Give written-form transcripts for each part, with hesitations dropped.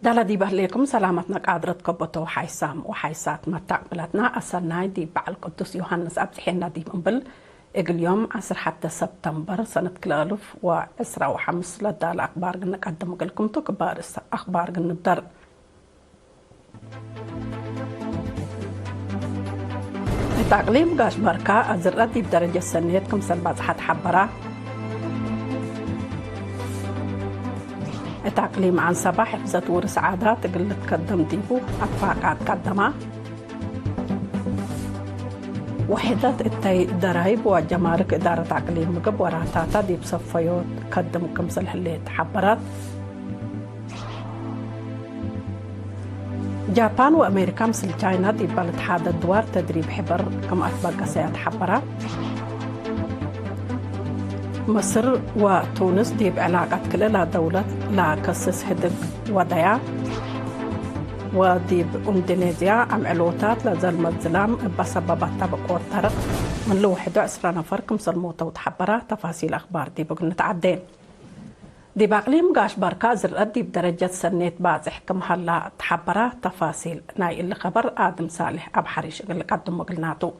يلا دي بهليكم سلامتنا قادرة كبتو حيسام وحيسات ما تقبلتنا أصلنا دي بعل قدس يوحنس أبسحينا دي منبل إقل يوم 10 حتى سبتمبر سنة 2025 لدى الأخبار نقدم لكم تكبار أخبار نبدر تقليم قاش بركة أزرت دي بدرجة سنيتكم سلبات حد حبرة تقليم عن صباح حفظت ورس عادات قلت قدم ديبو أطفاقات قدمها وحدة التي درايب وجمارك إدارة تقليم مقب وراتاتا ديب صفيوت قدم كمسل حليت حبرات جابان وأمريكا مثل تشاينا ديب بالاتحاد الدوار تدريب حبر كم أطبق سيات حبرات مصر وتونس ديب علاقات كلا دولة لا كسس هدق ودايا وديب اندونيسيا عم علوتات لزلم الزلام بسبب طبق طرق من لو 11 نفر كمسل موتى وتحبرة تفاصيل أخبار ديب نتعدين ديب أقليم قاش بركة زرقت ديب درجة سنة بازح كم هلا تحبرة تفاصيل ناي اللي خبر آدم صالح أبحريش اللي قدم مقلناتو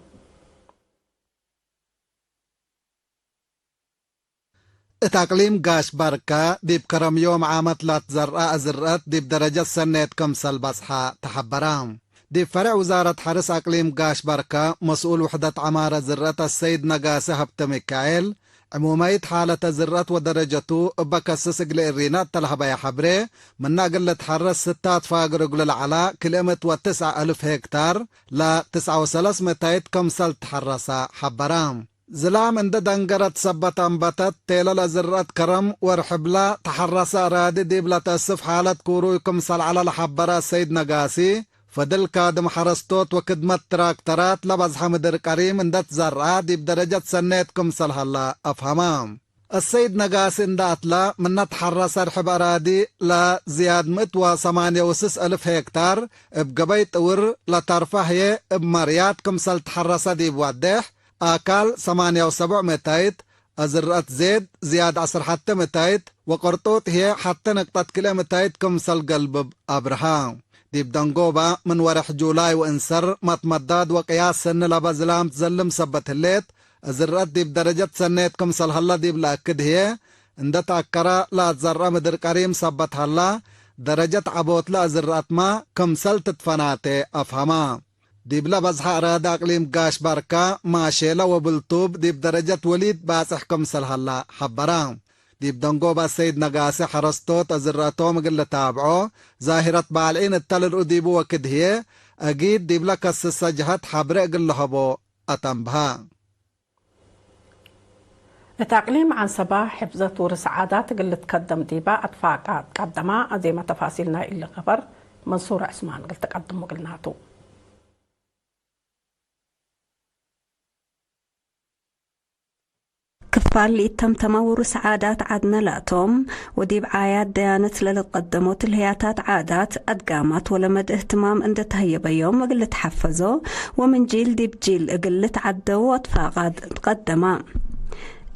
تقليم قاش بركة ديب كرم يوم عامت لا تزرقاء زرقت ديب درجة سنة كمسل بصحة تحبرام ديب فرع وزارة حرس أقليم قاش بركة مسؤول وحدة عمارة زرقت السيد نقاسة هبت ميكائيل عمومية حالة زرقت ودرجته بكسس قل إرينات تلهبا يا حبري من ناقل تحرس 6 فاقر قل العلاء كيلومتر و9 ألف هكتار لا 9 كمسل تحرسا حبرام زلام اند دنقرت سبت انبتت تيلا لزرت كرم ورحبلا تحرس رادي ديبلا تأسف حالة كورو كمسل على الحبرة سيد نقاسي فدل كادم حرستوت وكدمت تراكترات لبزح مدر كريم اندت زرعا ديب درجة سنة كمسل هلا أفهمام السيد نقاسي اندات لا من تحرس رحب أرادي لا زياد 108 ألف هكتار بقبيت ور لترفه بمريات كمسل تحرس ديب ودح آكال 78 متايت أزرقت زيد زياد 10 حتى متايت وقرطوت هي حتى نقطة كيلومتايت كمسل قلب أبرهام ديب دنقوبة من ورح جولاي وإنسر متمداد وقياس سن لبزلام تزلم سبت الليت أزرقت ديب درجة سنة كمسل هلا ديب لأكد هي اندت أكرا لا تزرق مدر كريم سبت هلا درجة عبوت لا أزرقت ما كمسل تتفناتي أفهما ديب لبزح أراد أقليم قاش بركة ماشيلا وبلطوب ديب درجة وليد باسح كمسل هلا حبرام ديب دنقوبة السيد نقاسي حرستوت أزراتهم قل تابعو ظاهرة بالعين التلر أديبو وكد هي أجيد ديب لك السجهات حبرق قل لهبو أتنبها التقليم عن صباح حفظة ورس عادات قل تقدم ديبا أطفاقات قدما زي ما تفاصيلنا اللي خبر منصور عثمان قل تقدم وقلناتو كفال تم ورس عادات عدنا لاتهم وديب عايات ديانت للقدموت الهياتات عادات أدقامت ولمد اهتمام عند تهيب يوم قلت حفظوا ومن جيل ديب جيل قلت عدوا واتفاقات قدما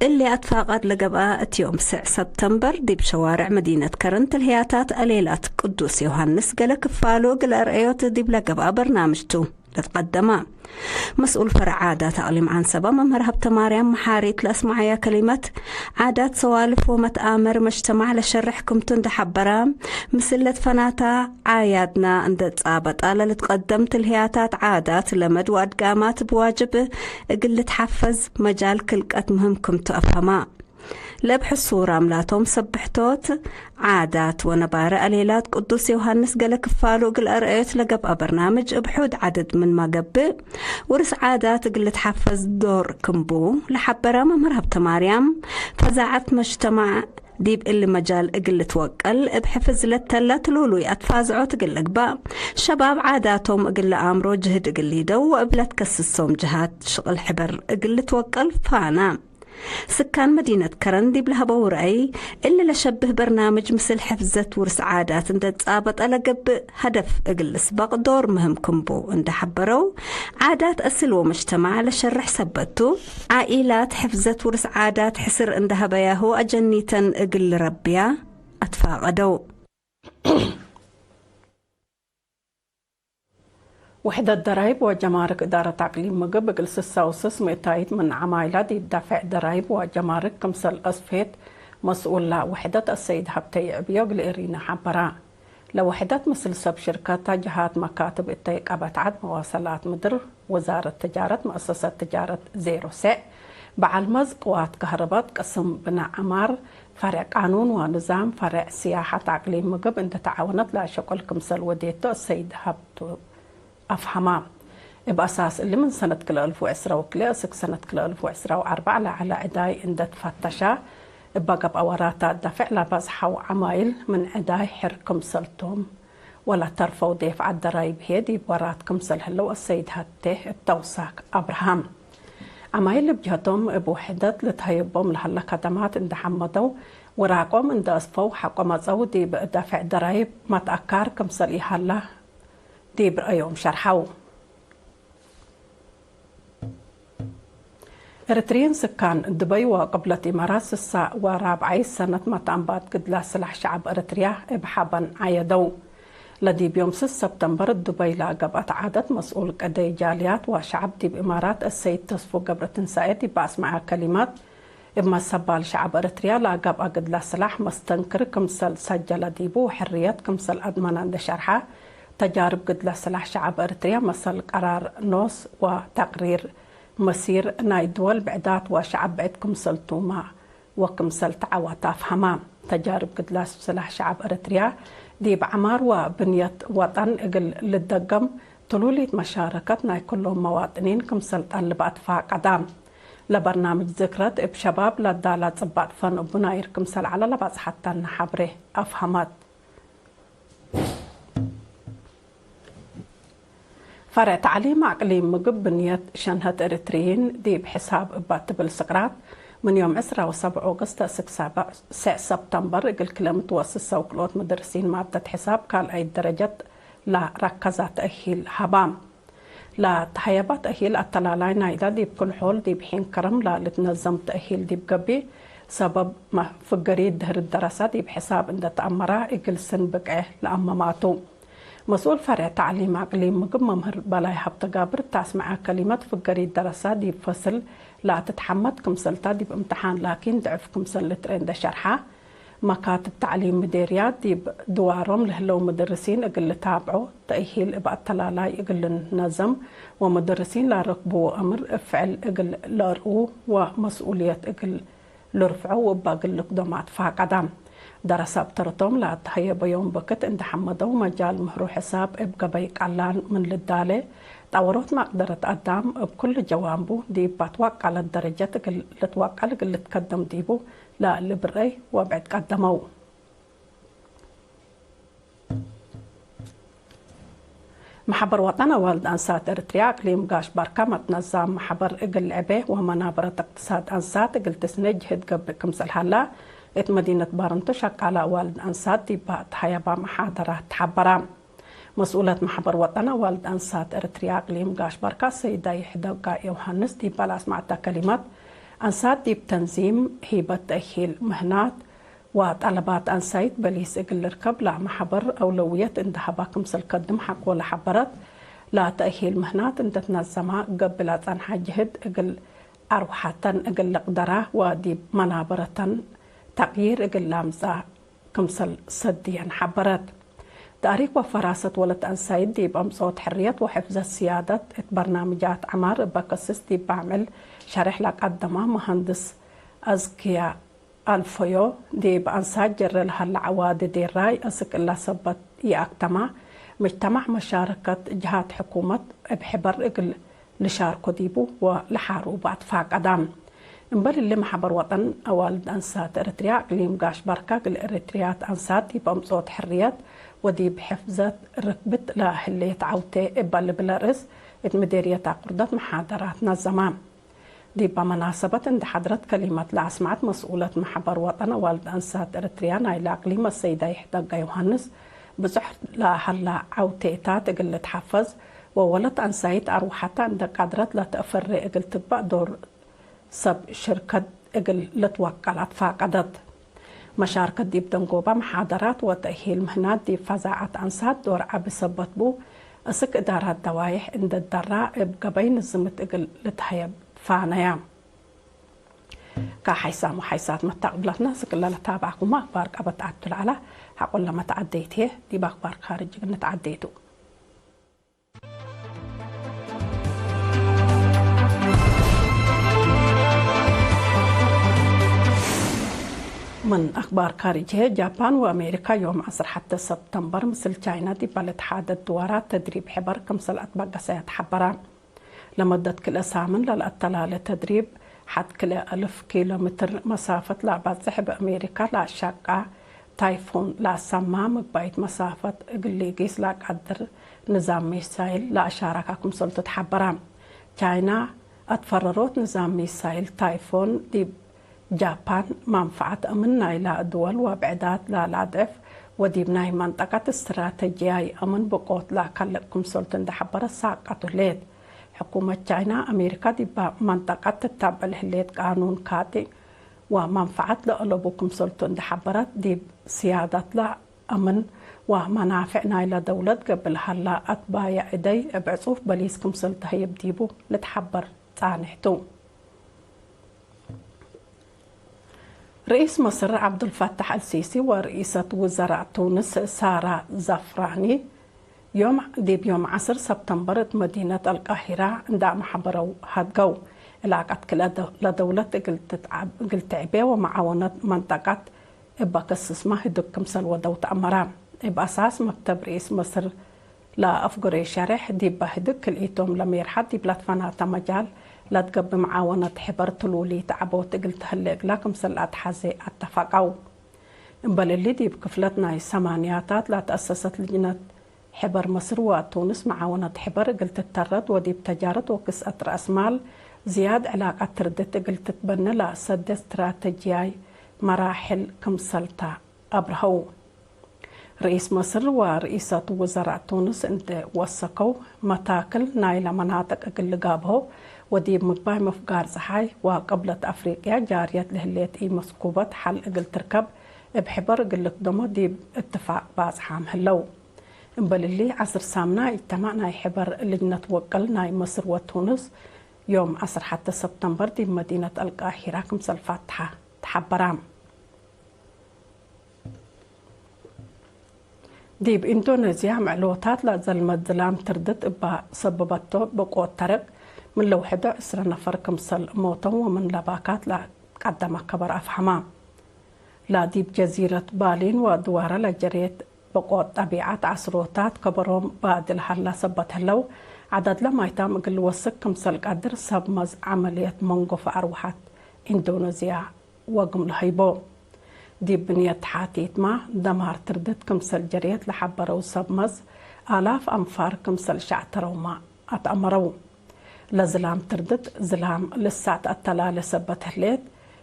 اللي أتفاقد لقباء يوم 9 سبتمبر دي بشوارع مدينة كرنت الهياتات أليلات قدوس يوحنس قال كفالو قال أرأيوت دي بلقباء برنامجتو لتقدما مسؤول فرع عادات أقليم عن سبا ممهر مريم محاريت لأسمعيا كلمة عادات سوالف ومتآمر مجتمع لشرحكم تندحب برام مسلة فناتا عايادنا عند تقابط ألا لتقدمت الهياتات عادات لمد وأدقامات بواجب قلت حفز مجال كلقات مهمكم تأفهما لبح الصورة ملاتهم سبحتوت عادات ونبارة أليلات قدوس يوحنس قال كفالو قل أرأيت لقب برنامج بحود عدد من ما قبل ورس عادات قل تحفز دور كمبو لحبرا ممرهب تماريام فزعت مجتمع ديب اللي مجال قل توقل بحفز للتلات لولوي أتفازعو تقل لقبا شباب عاداتهم قل آمرو جهد قل يدو وقبلت كسسهم جهات شغل حبر قل توقل فانا سكان مدينة كرن دي بلها بورعي إلا لشبه برنامج مثل حفزة ورس عادات اند تقابط ألقب هدف اقل سباق دور مهم كمبو اند حبرو عادات أسل ومجتمع لشرح سبتو عائلات حفزة ورس عادات حسر اندها بياهو أجنيتا اقل ربيا أتفاقدو وحدة ضرائب وجمارك إدارة أقليم مقب بجلس السوسس مئتايد من عمايلات يدفع ضرائب وجمارك كمسل أسفيت مسؤول لوحدة السيد هبتي بيوغل إرينا حبرا لوحدة مثل سب شركات جهات مكاتب التيك أبتعد مواصلات مدر وزارة تجارة مؤسسة تجارة زيرو سي بعلمز قوات كهربات قسم بناء عمار فرع قانون ونظام فرع سياحة أقليم مقب انت تعاونت لا شكل كمسل وديتو السيد هبتو أفهمها بأساس اللي من سنة كل 2023 سنة كل 2024 على عداي إن تفتشا بقى بأوراتا دفع لبزحة وعمايل من عداي حركم سلتهم ولا ترفوا ديف على الضرايب هيدي بوراتكم سلهلو السيد هاته التوساك أبراهام عمايل بجهتهم بوحدة لتهيبهم لهلا خدمات اند حمدوا وراقهم اند أصفوا حقهم زودي بدفع ضرايب ما تأكار كمسل إهلا دي برأيهم شرحوا إريتريين سكان دبي وقبلة إمارات الساعة ورابعي سنة متعنبات قد لا سلاح شعب إريتريا بحبا عيدو لدي بيوم 6 سبتمبر دبي لاقبت عادة مسؤول قدي جاليات وشعب دي بإمارات السيد تصفو قبرة تنسايتي بأسمع كلمات إما سبال شعب إريتريا لاقب قد لا سلاح مستنكر كمسل سجل ديبو وحريات كمسل أدمان عند شرحة تجارب قد لا سلاح شعب إريتريا مثل قرار نوس وتقرير مسير ناي دول بعدات وشعب بعد كمسل توما وكمسل تعوى تافهما تجارب قد لا سلاح شعب إريتريا دي بعمار وبنية وطن اقل للدقم تلولي مشاركتنا كلهم مواطنين كمسل طلبات فاقدام لبرنامج ذكرت بشباب لدالات صبات فن بناير كمسل على لباس حتى نحبره أفهمت فرع تعليم أقليم مقب بنية شنهة إريتريين دي بحساب باتبل سقراط من يوم 27 أغسطس 6 سبتمبر قل كلا متوسط وكلوت مدرسين مادة حساب قال أي درجات لا ركزة تأهيل هبام لا تحيبات تأهيل التلالين إذا دي بكل حول دي بحين كرم لا لتنظم تأهيل دي بقبي سبب ما فقري دهر الدراسات دي بحساب إن تأمرا إقل سن بقعه لأماماتو مسؤول فرع تعليم أقليم مقب ممهر بلاي حبتقابر تسمع كلمات فقري الدراسات دي بفصل لا تتحمد كمسلتا دي بامتحان لكن ضعف كمسل لترين ده شرحة مكاتب تعليم مديريات دي دوارهم لهلو مدرسين اقل تابعوا تأهيل ابقى التلالاي اقل نظم ومدرسين لا ركبوا امر افعل اقل لارقوا ومسؤولية اقل لرفعوا وباقل القدمات فاقدام دراسة بترتم لا تهيب يوم بكت اند حمدوا مجال مهرو حساب ابقى بيك علان من للدالة طورت مقدرة قدام بكل جوانبه دي بتوقع على الدرجات اللي توقع اللي تقدم ديبو لا اللي برأي وبعد قدموا محبر وطن والد أنسات إريتريا أقليم قاش بركة متنظم محبر إقل عبيه ومنابرة اقتصاد أنسات إقل تسنج هد قبل كمسل هلا ات مدينة بارنتشك على والد أنسات دي بتحيبا محاضرة تحبرام مسؤولة محبر وطن والد أنسات إريتريا أقليم قاش بركة سيدة يحدقا يوهانس دي بالاس معتا كلمات أنسات دي بتنظيم هيبة تأهيل مهنات وطلبات أنسايت بليس إقل ركب لا محبر أولوية اندهبا كمسل قدم حق ولا حبرت لا تأهيل مهنات انت تنظمها قبل أنحا جهد إقل أروحة إقل قدرة ودي منابرة تغيير إقل لامزة كمسل صديا حبرت تاريخ وفراسة ولد أنسايت دي بأمصوت حرية وحفظ السيادة برنامجات عمار بقصص دي بعمل شرح لك قدمه مهندس أزكيا الفيو دي بأنساج جر لها العواد دي راي أسك الله سبت يأكتما مجتمع مشاركة جهات حكومة بحبر إقل لشاركو ديبو ولحارو بعد فاق أدام انبال اللي محبر وطن والد أنسات إريتريا أقليم قاش بركة الإريتريات أنسات دي بأمصوت حريات ودي بحفظة ركبت لهلية عوتي إبال بلارس مديرية قردة محاضرات نظمان دي بمناسبة عند حضرت كلمة لأسمعت مسؤولة محبر وطن والد أنسات إريتريا نايلة أقليم السيدة يحدق يوهانس بزحر لهلا عوتيتات إقل تحفظ وولد أنسايت أروحتا عند قدرت لتأفر إقل تبقى دور سب شركة إقل لتوكلت فاقدت مشاركة دي بدنقوبة محاضرات وتأهيل مهنات دي فزاعة أنسات دور عبسبت بو أسك إدارات دوايح عند الدراء بقبين الزمت إقل لتهيب فانيام كحيسام وحيسات متقبلتنا سكلا لتابعكم ما أخبار أبت عدل على حقول لما تعديته دي بأخبار خارج نتعديته من أخبار خارجية جابان وأمريكا يوم 10 حتى سبتمبر مثل تشاينا دي بلد حادث دورات تدريب حبر كمسل أطباق سيتحبرا لمدة كل سامن للأطلالة تدريب حد كل 1000 كيلومتر مسافة لعبات سحب أمريكا لا شاقة تايفون لا سمام ببايت مسافة قليقيس لا قدر نظام ميسايل لا أشارككم سلطة حبرا تشاينا أتفرروت نظام ميسايل تايفون دي جابان منفعة أمن إلى الدول وبعدات لا العدف وديبناي منطقة استراتيجية أمن بقوت لا كلكم سلطن دحبر الساقة ليد حكومة تشاينا أمريكا دي منطقة تتابع لهليد قانون كاتي ومنفعة لألبكم سلطن دحبرت دي سيادة لا أمن ومنافعنا إلى دولة قبل هلا أتبايع إدي بعصوف بليسكم سلطة يبديبو لتحبر تانحتو رئيس مصر عبد الفتاح السيسي ورئيسة وزراء تونس سارة زفراني يوم 10 سبتمبر مدينة القاهرة عندما حبروا هادقو العقد لدولة قلت عبيه ومعاونة منطقة إباكس اسمه هدوكم سلوى دوت أمرام بأساس مكتب رئيس مصر لا أفقري شارح دي بهدك الإيتوم لمير حد دي بلاتفانات مجال لا تقب معاونة حبر تلولي تعبوت قلت هلق لكم سلات حزي اتفقوا بل اللي دي بكفلتنا السمانياتات لا تأسست لجنة حبر مصر وتونس معاونة حبر قلت الترد ودي بتجارة وقسة رأس مال زياد علاقة تردت قلت تبنى لا سد استراتيجياي مراحل كمسلتا أبرهو رئيس مصر ورئيسة وزراء تونس انت وثقوا متاكل نايلة مناطق اقل قابهو ودي مقباي مفقار صحاي وقبلة أفريقيا جارية لهليت مسكوبة حل اقل تركب بحبر اقل قدمو دي اتفاق بازحام هلو انبال اللي عصر سامنا اجتمعنا حبر لجنة وقل ناي مصر وتونس يوم 10 حتى سبتمبر دي مدينة القاهرة كمسل فاتحة تحبرام دي بإندونيسيا معلومات لازال ظلام تردت سببته بقوة طرق من لو 11 نفر كمسل موتوا ومن لباكات لا قدم كبر أفهمام لا دي بجزيرة بالين ودوارة لجريت بقوة طبيعة عصروتات كبرهم بعد الحلة سبت هلو عدد لما يتم قل وسك كمسل قدر سبمز عملية منقف أروحات إندونيسيا وقم الهيبو دي بنية حاتيت ما دمار تردت كمسل جريت لحبرو سبمز آلاف أنفار كمسل شعترو ما أتأمرو لزلام تردت زلام لسات التلالة سبت هليت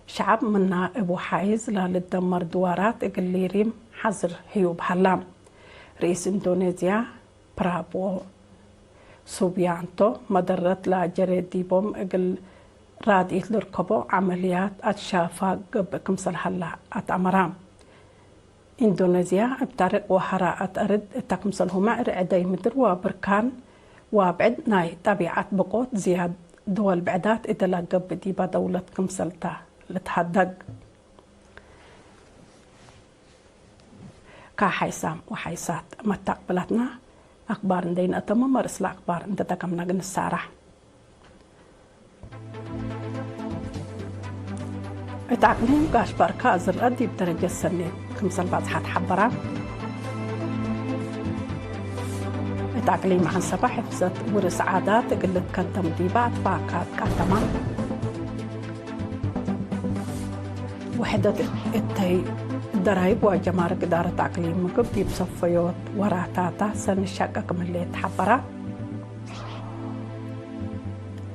شعب منا ابو حايز للدمر دوارات اقليريم حزر هيوب هلام رئيس اندونيسيا برابو سوبيانتو مدرت لا جريد ديبوم اقل راديت لركبو عمليات اتشافا قب كمسل هلا اتأمرام اندونيسيا بطريق وحراء ارد تكمسل هما ارعدي مدر وبركان وبعد ناي طبيعة بقوت زياد دول بعدات إذا لقب ديبا دولة كمسلتا لتهدق كحيسام وحيسات متقبلتنا أخبار ندين أتم مرسل أخبار انت تكمنا قن السارح اتعقلين قاش باركا أزر أدي بدرجة السنة كمسل بازحات حبرا تعقليم عن صباح حفظت ورس عادات قلت كنتم ديبات فاكات كاتمان وحدة التي درايب وجمارك إدارة تعقليم مقب ديب صفيوت وراتاتا سن الشاقق من اللي تحبرا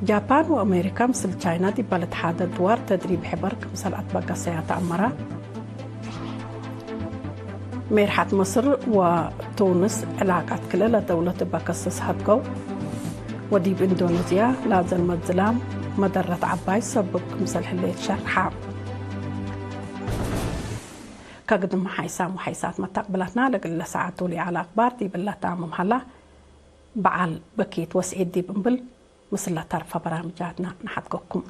جابان وأمريكا مثل تشاينا دي بلد حادة دوار تدريب حبر كمثل أطباق سياتا أمرا ميرحة مصر وتونس علاقات كلها دولة بكسس هدقو ودي بإندونيسيا لازل مدزلام مدرة عباي سبب مثل هليت شرحة كقدم حيسام وحيسات ما تقبلتنا لقل ساعتولي على أخبار دي بالله تامم هلا بعل بكيت وسعيد دي بنبل مثل لا تعرف برامجاتنا نحدكم